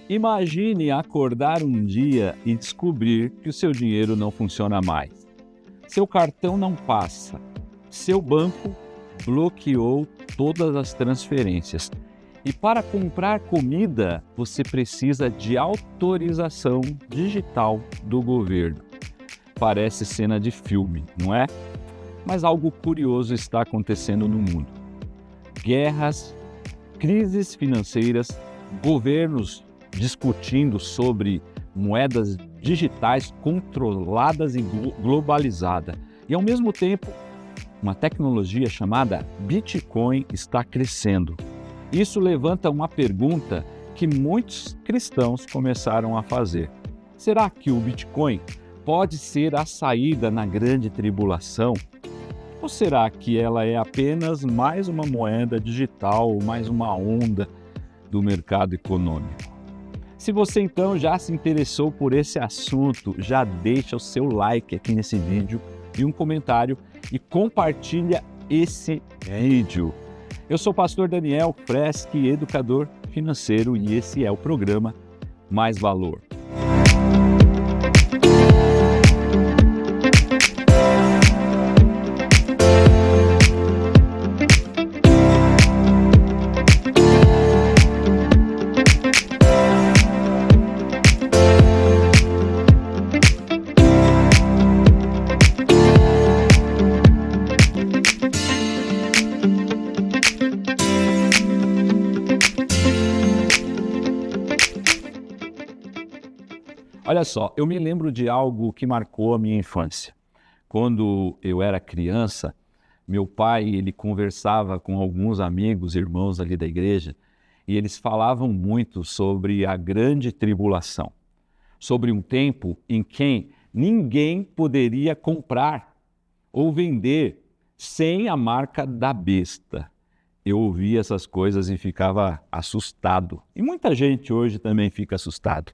Imagine acordar um dia e descobrir que o seu dinheiro não funciona mais. Seu cartão não passa. Seu banco bloqueou todas as transferências. E para comprar comida, você precisa de autorização digital do governo. Parece cena de filme, não é? Mas algo curioso está acontecendo no mundo. Guerras, crises financeiras, governos discutindo sobre moedas digitais controladas e globalizadas. E ao mesmo tempo, uma tecnologia chamada Bitcoin está crescendo. Isso levanta uma pergunta que muitos cristãos começaram a fazer. Será que o Bitcoin pode ser a saída na grande tribulação? Ou será que ela é apenas mais uma moeda digital, mais uma onda do mercado econômico? Se você então já se interessou por esse assunto, já deixa o seu like aqui nesse vídeo e um comentário e compartilha esse vídeo. Eu sou o pastor Daniel Freski, educador financeiro, e esse é o programa Mais Valor. Olha só, eu me lembro de algo que marcou a minha infância. Quando eu era criança, meu pai ele conversava com alguns amigos, irmãos ali da igreja, e eles falavam muito sobre a grande tribulação, sobre um tempo em que ninguém poderia comprar ou vender sem a marca da besta. Eu ouvia essas coisas e ficava assustado. E muita gente hoje também fica assustado.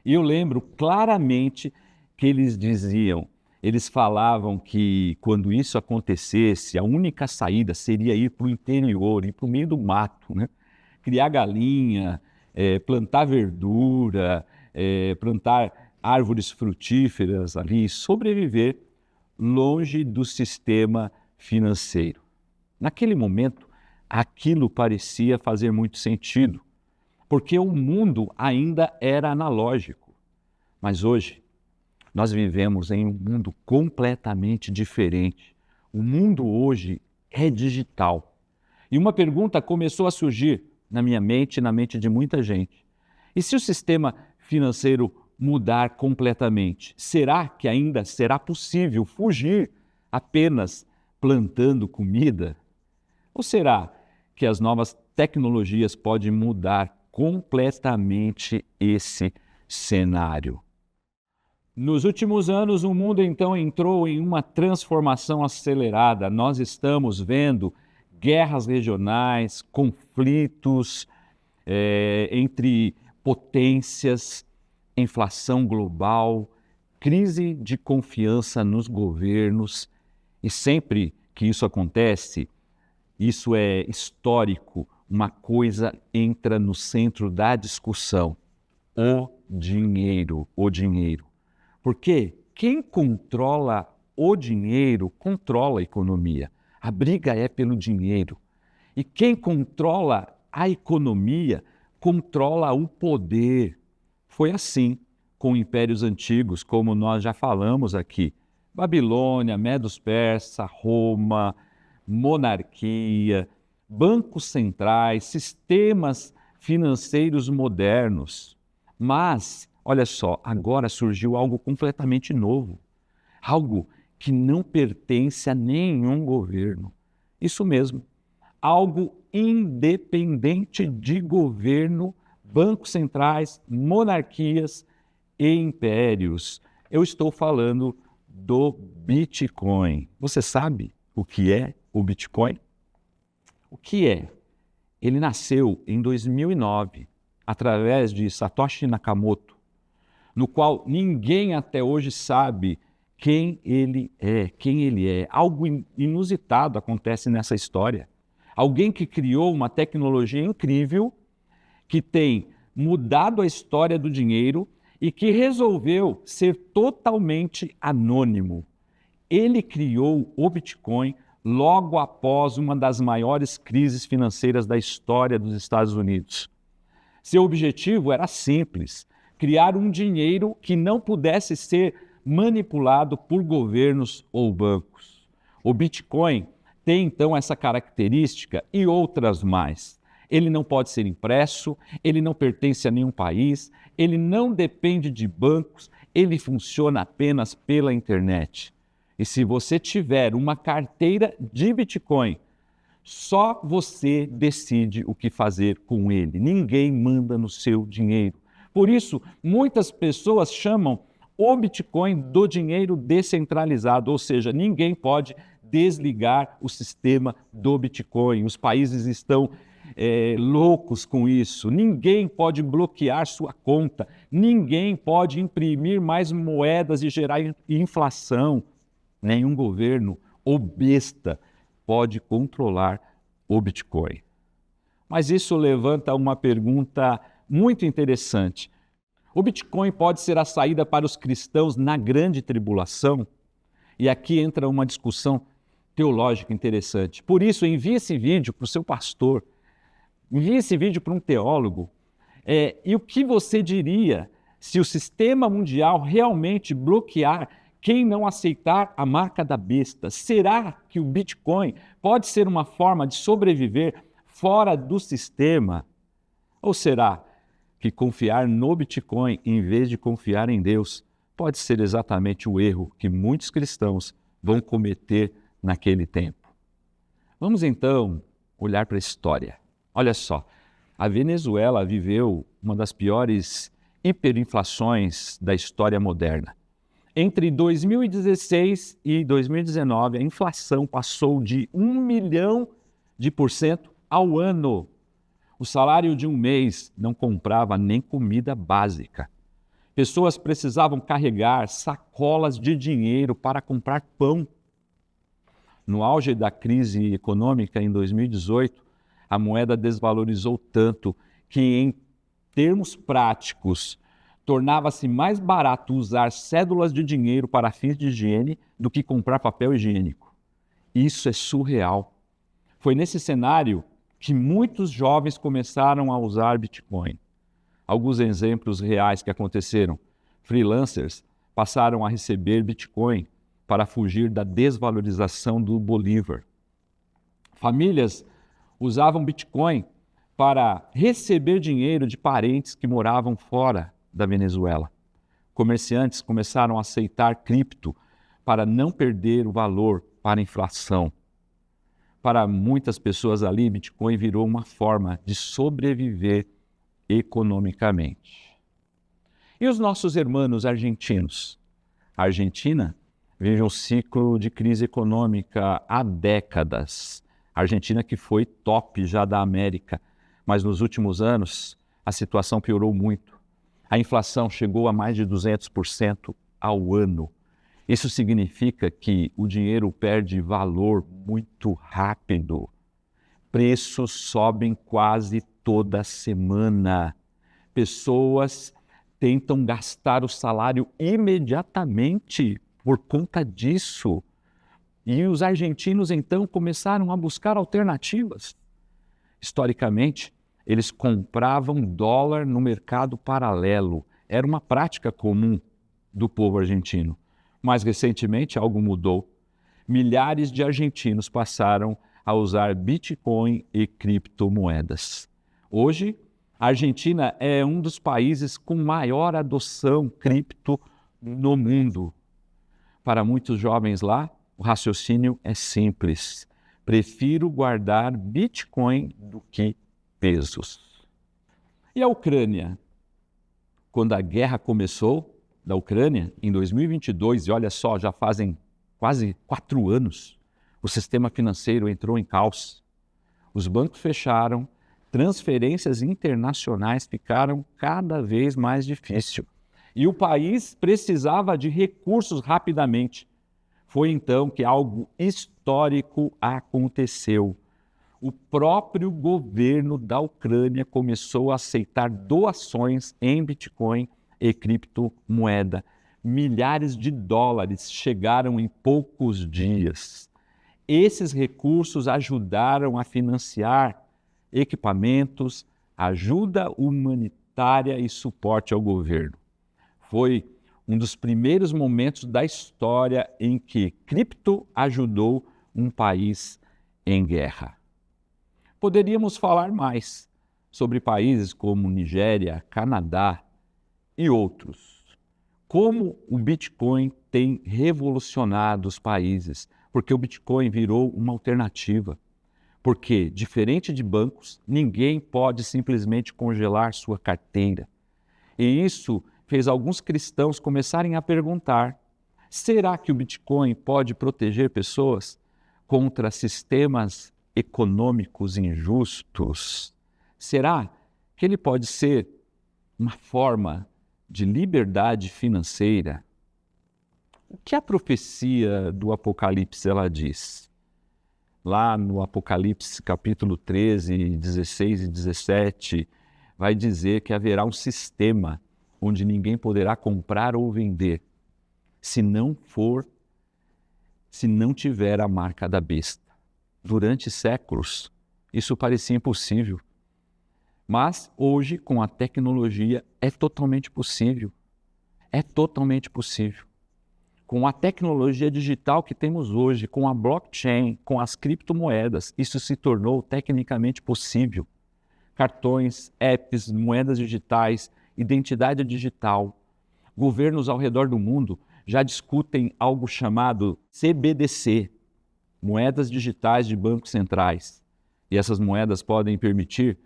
E eu lembro claramente que eles falavam que quando isso acontecesse, a única saída seria ir para o interior, ir para o meio do mato, né? Criar galinha, plantar verdura, plantar árvores frutíferas ali, sobreviver longe do sistema financeiro. Naquele momento, aquilo parecia fazer muito sentido, porque o mundo ainda era analógico. Mas hoje, nós vivemos em um mundo completamente diferente. O mundo hoje é digital. E uma pergunta começou a surgir na minha mente e na mente de muita gente. E se o sistema financeiro mudar completamente, será que ainda será possível fugir apenas plantando comida? Ou será que as novas tecnologias podem mudar completamente esse cenário? Nos últimos anos, o mundo então entrou em uma transformação acelerada. Nós estamos vendo guerras regionais, conflitos entre potências, inflação global, crise de confiança nos governos. E sempre que isso acontece, isso é histórico, uma coisa entra no centro da discussão: o dinheiro, o dinheiro. Porque quem controla o dinheiro controla a economia. A briga é pelo dinheiro. E quem controla a economia controla o poder. Foi assim com impérios antigos, como nós já falamos aqui. Babilônia, Medos Persa, Roma, monarquia, bancos centrais, sistemas financeiros modernos. Mas, olha só, agora surgiu algo completamente novo, algo que não pertence a nenhum governo. Isso mesmo, algo independente de governo, bancos centrais, monarquias e impérios. Eu estou falando do Bitcoin. Você sabe o que é o Bitcoin? O que é? Ele nasceu em 2009, através de Satoshi Nakamoto, no qual ninguém até hoje sabe quem ele é. Algo inusitado acontece nessa história. Alguém que criou uma tecnologia incrível, que tem mudado a história do dinheiro e que resolveu ser totalmente anônimo. Ele criou o Bitcoin logo após uma das maiores crises financeiras da história dos Estados Unidos. Seu objetivo era simples: criar um dinheiro que não pudesse ser manipulado por governos ou bancos. O Bitcoin tem então essa característica e outras mais. Ele não pode ser impresso, ele não pertence a nenhum país, ele não depende de bancos, ele funciona apenas pela internet. E se você tiver uma carteira de Bitcoin, só você decide o que fazer com ele. Ninguém manda no seu dinheiro. Por isso, muitas pessoas chamam o Bitcoin do dinheiro descentralizado, ou seja, ninguém pode desligar o sistema do Bitcoin. Os países estão loucos com isso. Ninguém pode bloquear sua conta, ninguém pode imprimir mais moedas e gerar inflação. Nenhum governo ou besta pode controlar o Bitcoin. Mas isso levanta uma pergunta muito interessante. O Bitcoin pode ser a saída para os cristãos na grande tribulação? E aqui entra uma discussão teológica interessante. Por isso, envie esse vídeo para o seu pastor, envie esse vídeo para um teólogo. E o que você diria se o sistema mundial realmente bloquear quem não aceitar a marca da besta? Será que o Bitcoin pode ser uma forma de sobreviver fora do sistema? Ou será que confiar no Bitcoin em vez de confiar em Deus pode ser exatamente o erro que muitos cristãos vão cometer naquele tempo? Vamos então olhar para a história. Olha só, a Venezuela viveu uma das piores hiperinflações da história moderna. Entre 2016 e 2019, a inflação passou de 1 milhão de % ao ano. O salário de um mês não comprava nem comida básica. Pessoas precisavam carregar sacolas de dinheiro para comprar pão. No auge da crise econômica em 2018, a moeda desvalorizou tanto que, em termos práticos, tornava-se mais barato usar cédulas de dinheiro para fins de higiene do que comprar papel higiênico. Isso é surreal. Foi nesse cenário que muitos jovens começaram a usar Bitcoin. Alguns exemplos reais que aconteceram. Freelancers passaram a receber Bitcoin para fugir da desvalorização do Bolívar. Famílias usavam Bitcoin para receber dinheiro de parentes que moravam fora da Venezuela. Comerciantes começaram a aceitar cripto para não perder o valor para a inflação. Para muitas pessoas ali, Bitcoin virou uma forma de sobreviver economicamente. E os nossos irmãos argentinos? A Argentina vive um ciclo de crise econômica há décadas. A Argentina que foi top já da América, mas nos últimos anos a situação piorou muito. A inflação chegou a mais de 200% ao ano. Isso significa que o dinheiro perde valor muito rápido. Preços sobem quase toda semana. Pessoas tentam gastar o salário imediatamente por conta disso. E os argentinos, então, começaram a buscar alternativas. Historicamente, eles compravam dólar no mercado paralelo. Era uma prática comum do povo argentino. Mais recentemente, algo mudou. Milhares de argentinos passaram a usar Bitcoin e criptomoedas. Hoje, a Argentina é um dos países com maior adoção cripto no mundo. Para muitos jovens lá, o raciocínio é simples. Prefiro guardar Bitcoin do que pesos. E a Ucrânia? Quando a guerra começou da Ucrânia, em 2022, e olha só, já fazem quase 4 anos, o sistema financeiro entrou em caos. Os bancos fecharam, transferências internacionais ficaram cada vez mais difíceis. E o país precisava de recursos rapidamente. Foi então que algo histórico aconteceu. o próprio governo da Ucrânia começou a aceitar doações em Bitcoin e criptomoeda. Milhares de dólares chegaram em poucos dias. Esses recursos ajudaram a financiar equipamentos, ajuda humanitária e suporte ao governo. Foi um dos primeiros momentos da história em que cripto ajudou um país em guerra. Poderíamos falar mais sobre países como Nigéria, Canadá e outros. Como o Bitcoin tem revolucionado os países, porque o Bitcoin virou uma alternativa. Porque, diferente de bancos, ninguém pode simplesmente congelar sua carteira. E isso fez alguns cristãos começarem a perguntar: será que o Bitcoin pode proteger pessoas contra sistemas econômicos injustos? Será que ele pode ser uma forma de liberdade financeira? O que a profecia do Apocalipse ela diz? Lá no Apocalipse capítulo 13, 16 e 17, vai dizer que haverá um sistema onde ninguém poderá comprar ou vender se não tiver a marca da besta. Durante séculos, isso parecia impossível. Mas hoje, com a tecnologia, é totalmente possível. É totalmente possível. Com a tecnologia digital que temos hoje, com a blockchain, com as criptomoedas, isso se tornou tecnicamente possível. Cartões, apps, moedas digitais, identidade digital. Governos ao redor do mundo já discutem algo chamado CBDC, moedas digitais de bancos centrais. E essas moedas podem permitir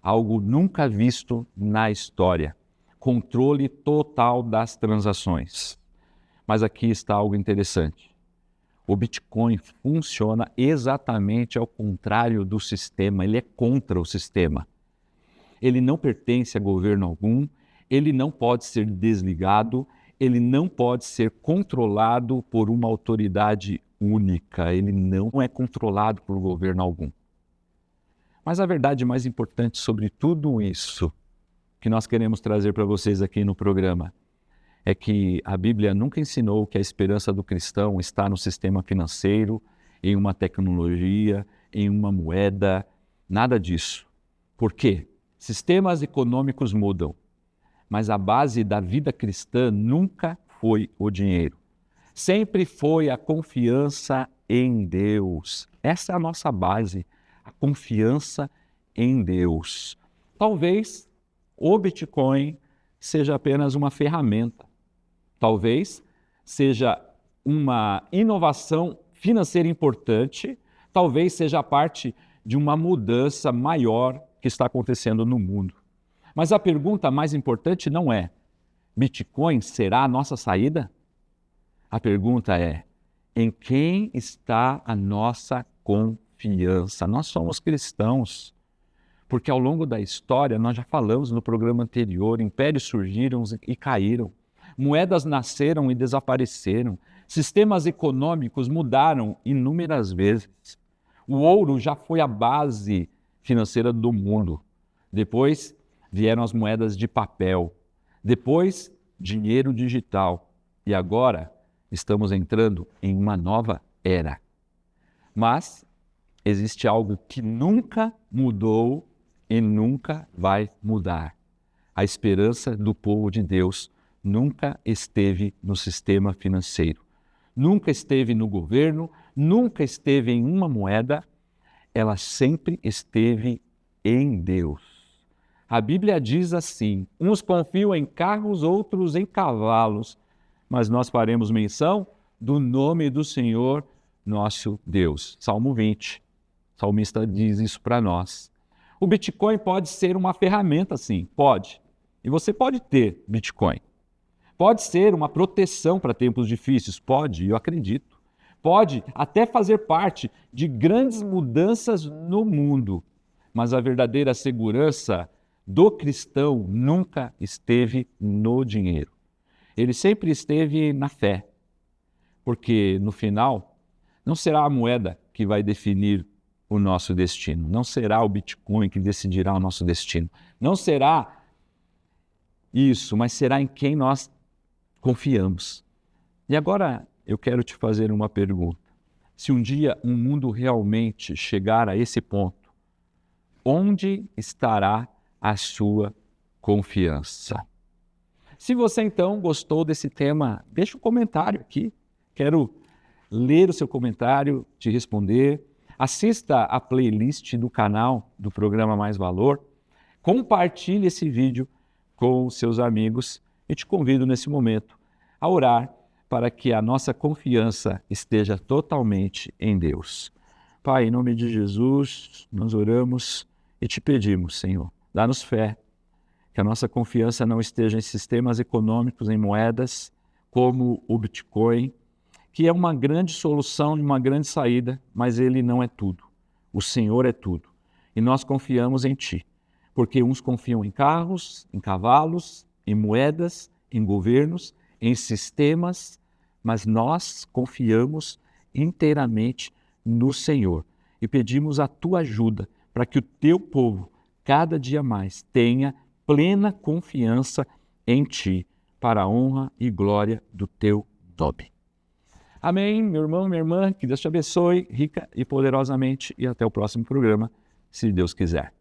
algo nunca visto na história: controle total das transações. Mas aqui está algo interessante. O Bitcoin funciona exatamente ao contrário do sistema, ele é contra o sistema. Ele não pertence a governo algum, ele não pode ser desligado, ele não pode ser controlado por uma autoridade única, ele não é controlado por governo algum. Mas a verdade mais importante sobre tudo isso que nós queremos trazer para vocês aqui no programa é que a Bíblia nunca ensinou que a esperança do cristão está no sistema financeiro, em uma tecnologia, em uma moeda, nada disso. Por quê? Sistemas econômicos mudam, mas a base da vida cristã nunca foi o dinheiro. Sempre foi a confiança em Deus. Essa é a nossa base, a confiança em Deus. Talvez o Bitcoin seja apenas uma ferramenta. Talvez seja uma inovação financeira importante, talvez seja parte de uma mudança maior que está acontecendo no mundo. Mas a pergunta mais importante não é: Bitcoin será a nossa saída? A pergunta é: em quem está a nossa confiança? Nós somos cristãos, porque ao longo da história, nós já falamos no programa anterior, impérios surgiram e caíram. Moedas nasceram e desapareceram. Sistemas econômicos mudaram inúmeras vezes. O ouro já foi a base financeira do mundo. Depois vieram as moedas de papel. Depois, dinheiro digital. E agora estamos entrando em uma nova era. Mas existe algo que nunca mudou e nunca vai mudar. A esperança do povo de Deus nunca esteve no sistema financeiro, nunca esteve no governo, nunca esteve em uma moeda, ela sempre esteve em Deus. A Bíblia diz assim: uns confiam em carros, outros em cavalos, mas nós faremos menção do nome do Senhor nosso Deus. Salmo 20, o salmista diz isso para nós. O Bitcoin pode ser uma ferramenta, sim, pode. E você pode ter Bitcoin. Pode ser uma proteção para tempos difíceis, pode, eu acredito. Pode até fazer parte de grandes mudanças no mundo, mas a verdadeira segurança do cristão nunca esteve no dinheiro. Ele sempre esteve na fé, porque no final não será a moeda que vai definir o nosso destino. Não será o Bitcoin que decidirá o nosso destino. Não será isso, mas será em quem nós confiamos. E agora eu quero te fazer uma pergunta. Se um dia um mundo realmente chegar a esse ponto, onde estará a sua confiança? Se você então gostou desse tema, deixa um comentário aqui. Quero ler o seu comentário, te responder. Assista a playlist do canal do programa Mais Valor. Compartilhe esse vídeo com os seus amigos e te convido nesse momento a orar para que a nossa confiança esteja totalmente em Deus. Pai, em nome de Jesus, nós oramos e te pedimos, Senhor, dá-nos fé, que a nossa confiança não esteja em sistemas econômicos, em moedas, como o Bitcoin, que é uma grande solução e uma grande saída, mas ele não é tudo. O Senhor é tudo. E nós confiamos em Ti, porque uns confiam em carros, em cavalos, em moedas, em governos, em sistemas, mas nós confiamos inteiramente no Senhor e pedimos a Tua ajuda para que o Teu povo, cada dia mais, tenha plena confiança em Ti, para a honra e glória do Teu nome. Amém, meu irmão, minha irmã, que Deus te abençoe rica e poderosamente e até o próximo programa, se Deus quiser.